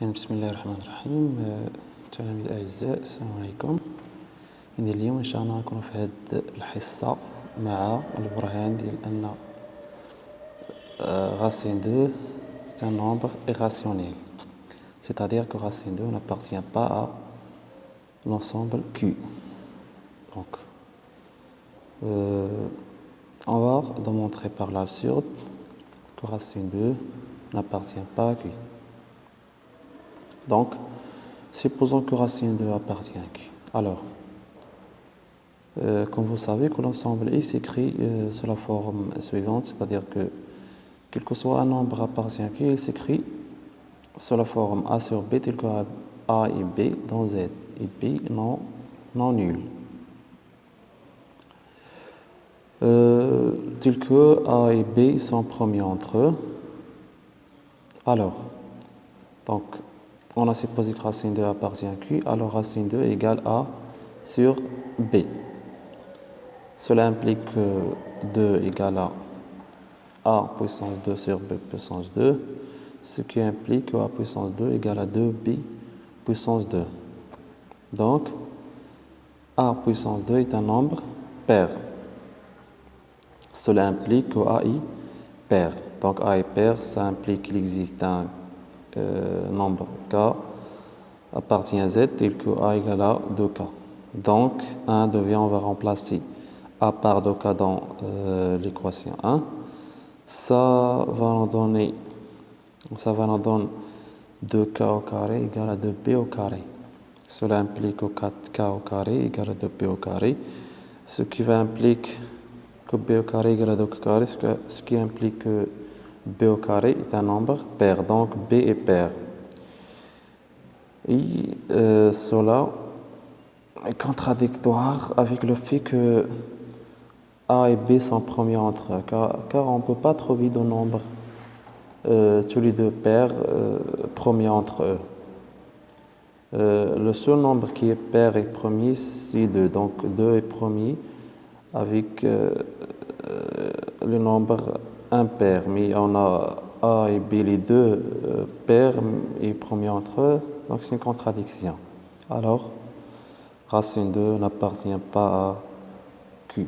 بسم الله الرحمن الرحيم. تلاميذ الأعزاء، السلام عليكم. اليوم إن شاء الله نكون في هذه الحصة مع البرهان ديال أن racine 2 c'est un nombre irrationnel, c'est-à-dire que racine 2 n'appartient pas à l'ensemble Q. Donc, on va démontrer par l'absurde que racine 2 n'appartient pas à Q. Donc, supposons que racine 2 appartient à Q. Alors, comme vous savez que l'ensemble X s'écrit sous la forme suivante, c'est-à-dire que quel que soit un nombre appartient à Q, il s'écrit sous la forme A sur B tel que A et B dans Z et B non nul. Tel que A et B sont premiers entre eux. Alors, donc, on a supposé que racine 2 appartient à Q, alors racine 2 égale A sur B. Cela implique que 2 égale à A puissance 2 sur B puissance 2, ce qui implique que A puissance 2 égale à 2B puissance 2. Donc, A puissance 2 est un nombre pair. Cela implique que A est pair. Donc, A est pair, ça implique qu'il existe un nombre K appartient à Z tel que A égale à 2K. Donc, 1 devient, on va remplacer A par 2K dans l'équation 1. Ça va nous donner 2K au carré égale à 2B au carré. Cela implique que 4K au carré égale à 2B au carré, ce qui va impliquer que B au carré égale à 2K au carré, ce qui implique que B au carré est un nombre pair, donc B est pair. Et cela est contradictoire avec le fait que A et B sont premiers entre eux, car on ne peut pas trouver de nombres tous les deux paires premiers entre eux. Le seul nombre qui est pair et premier, c'est 2. Donc 2 est premier avec le nombre impair. Mais on a A et B, les deux pairs et premiers entre eux. Donc c'est une contradiction. Alors, racine 2 n'appartient pas à Q.